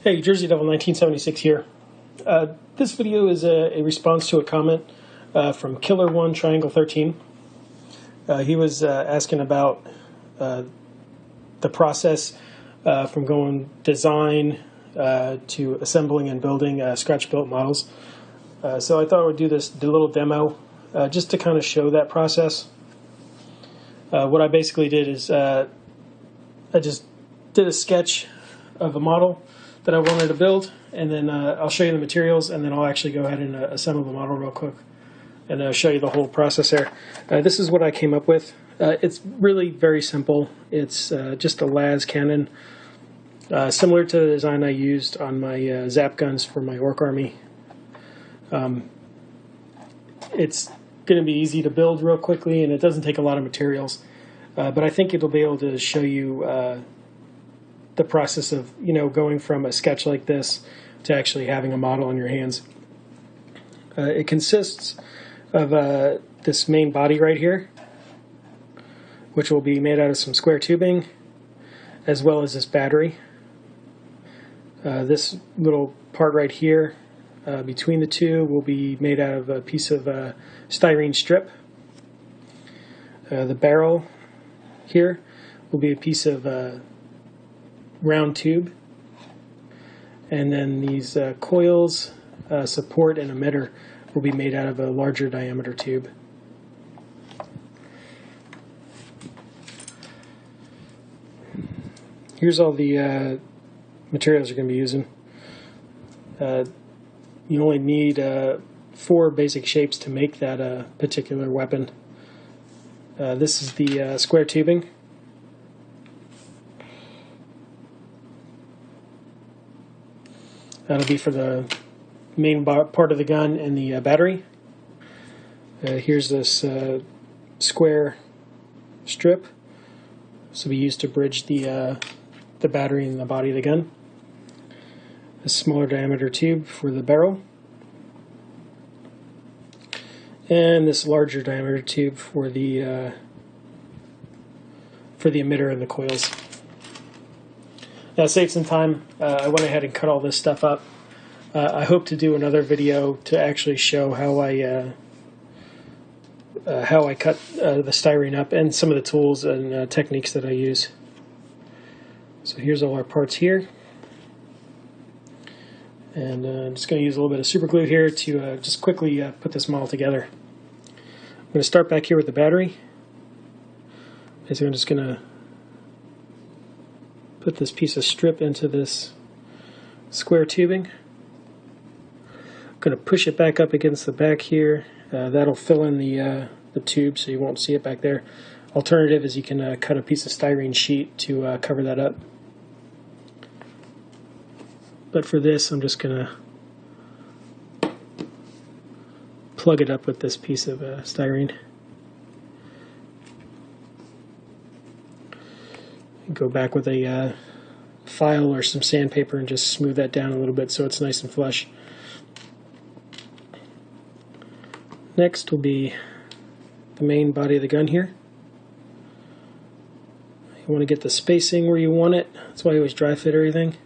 Hey, Jersey Devil 1976 here. This video is a response to a comment from Killer One Triangle 13. He was asking about the process from going design to assembling and building scratch-built models. So I thought I would do a little demo just to kind of show that process. What I basically did is I just did a sketch of a model that I wanted to build, and then I'll show you the materials, and then I'll actually go ahead and assemble the model real quick and show you the whole process there. This is what I came up with. It's really very simple. It's just a las cannon, similar to the design I used on my Zap guns for my Orc Army. It's going to be easy to build real quickly, and it doesn't take a lot of materials, but I think it'll be able to show you the process of, going from a sketch like this to actually having a model in your hands. It consists of this main body right here, which will be made out of some square tubing, as well as this battery. This little part right here between the two will be made out of a piece of styrene strip. The barrel here will be a piece of round tube, and then these coils, support, and emitter will be made out of a larger diameter tube. Here's all the materials you're going to be using. You only need 4 basic shapes to make that particular weapon. This is the square tubing. That'll be for the main part of the gun and the battery. Here's this square strip. This will be used to bridge the battery and the body of the gun. A smaller diameter tube for the barrel. And this larger diameter tube for the emitter and the coils. Now, to save some time, I went ahead and cut all this stuff up. I hope to do another video to actually show how I cut the styrene up and some of the tools and techniques that I use. So here's all our parts here. And I'm just going to use a little bit of super glue here to just quickly put this model together. I'm going to start back here with the battery. So I'm just going to put this piece of strip into this square tubing. I'm going to push it back up against the back here. That'll fill in the tube so you won't see it back there. Alternative is you can cut a piece of styrene sheet to cover that up. But for this, I'm just going to plug it up with this piece of styrene. Go back with a file or some sandpaper and just smooth that down a little bit so it's nice and flush. Next will be the main body of the gun here. You want to get the spacing where you want it. That's why I always dry fit everything.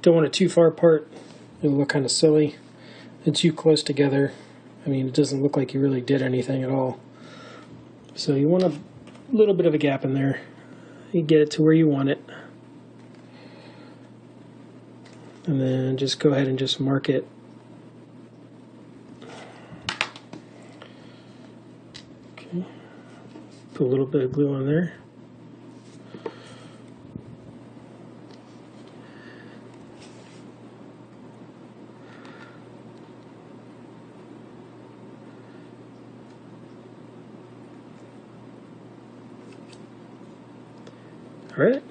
Don't want it too far apart. It'll look kind of silly. And too close together. I mean, it doesn't look like you really did anything at all. So you want a little bit of a gap in there. You get it to where you want it. And then just go ahead and just mark it. Okay. Put a little bit of glue on there. Alright.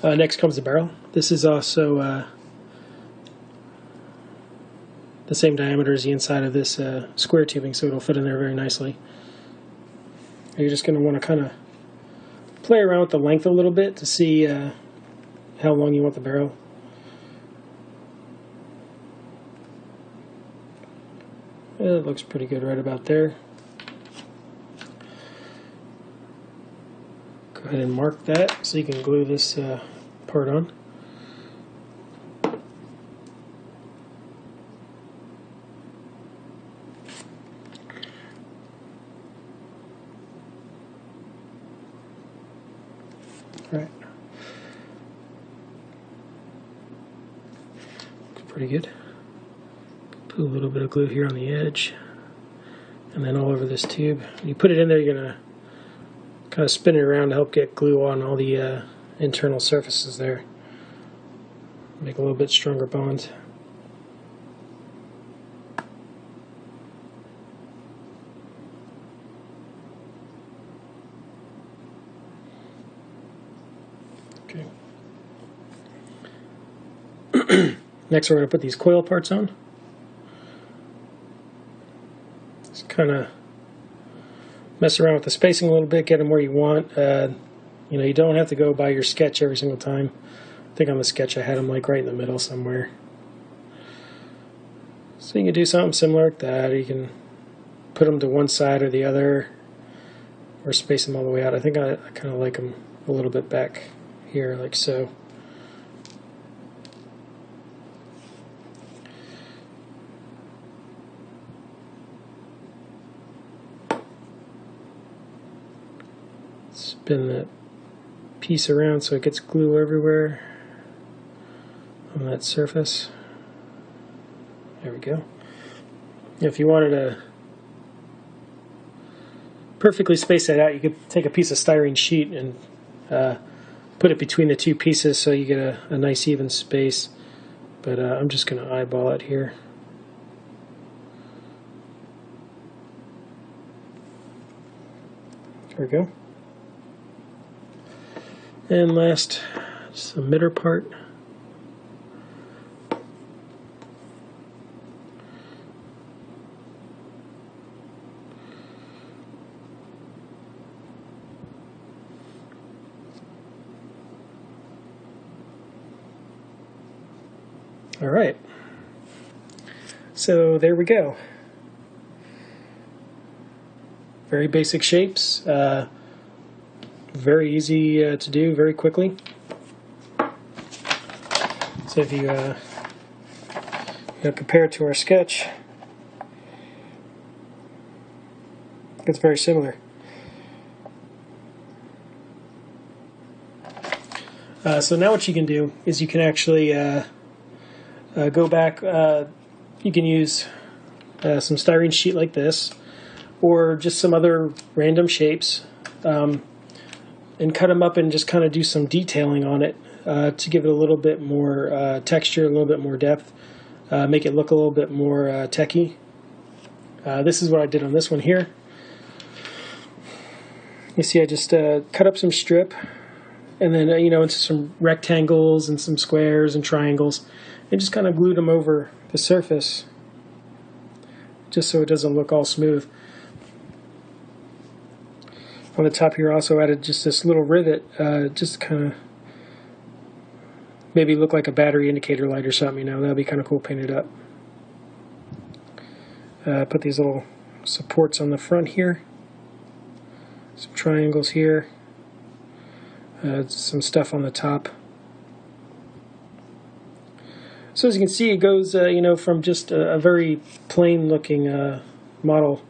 Next comes the barrel. This is also the same diameter as the inside of this square tubing, so it'll fit in there very nicely. You're just going to want to kind of play around with the length a little bit to see how long you want the barrel. It looks pretty good right about there. Go ahead and mark that so you can glue this part on. Right. Pretty good. Put a little bit of glue here on the edge, and then all over this tube. When you put it in there, you're gonna kind of spin it around to help get glue on all the internal surfaces there. Make a little bit stronger bonds. Okay. Next, we're going to put these coil parts on. Just kind of mess around with the spacing a little bit, get them where you want. You know, you don't have to go by your sketch every single time. I think on the sketch I had them like right in the middle somewhere. So you can do something similar like that. You can put them to one side or the other, or space them all the way out. I think I kind of like them a little bit back here, like so. Spin that piece around so it gets glue everywhere on that surface. There we go. If you wanted to perfectly space that out, you could take a piece of styrene sheet and put it between the two pieces so you get a nice even space. But I'm just going to eyeball it here. There we go. And last, just a emitter part. All right. So there we go. Very basic shapes. Very easy to do very quickly. So if you, compare it to our sketch, it's very similar. So now what you can do is you can actually go back. You can use some styrene sheet like this, or just some other random shapes. And cut them up and just kind of do some detailing on it to give it a little bit more texture, a little bit more depth, make it look a little bit more techy. This is what I did on this one here. You see I just cut up some strip and then into some rectangles and some squares and triangles, and just kind of glued them over the surface just so it doesn't look all smooth. On the top here, I also added just this little rivet, just kind of maybe look like a battery indicator light or something. That'd be kind of cool painted up. Put these little supports on the front here, some triangles here, some stuff on the top. So as you can see, it goes, from just a very plain-looking model.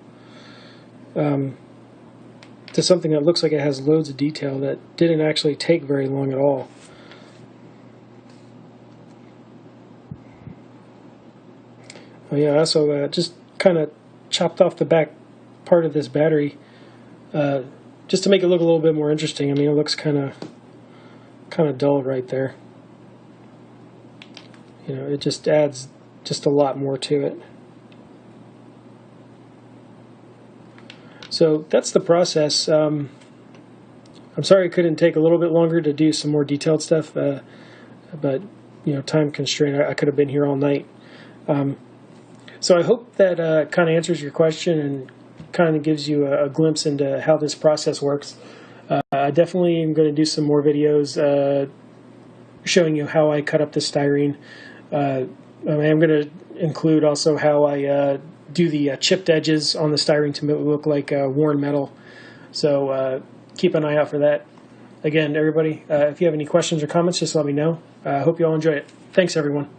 To something that looks like it has loads of detail that didn't actually take very long at all. Oh yeah, I also just kind of chopped off the back part of this battery just to make it look a little bit more interesting. I mean, it looks kind of dull right there. It just adds just a lot more to it. So that's the process. I'm sorry it couldn't take a little bit longer to do some more detailed stuff, but time constraint. I could have been here all night. So I hope that kind of answers your question and kind of gives you a glimpse into how this process works. I definitely am going to do some more videos showing you how I cut up the styrene. I'm going to include also how I do the chipped edges on the styrene to make it look like worn metal. So keep an eye out for that. Again, everybody, if you have any questions or comments, just let me know. I hope you all enjoy it. Thanks, everyone.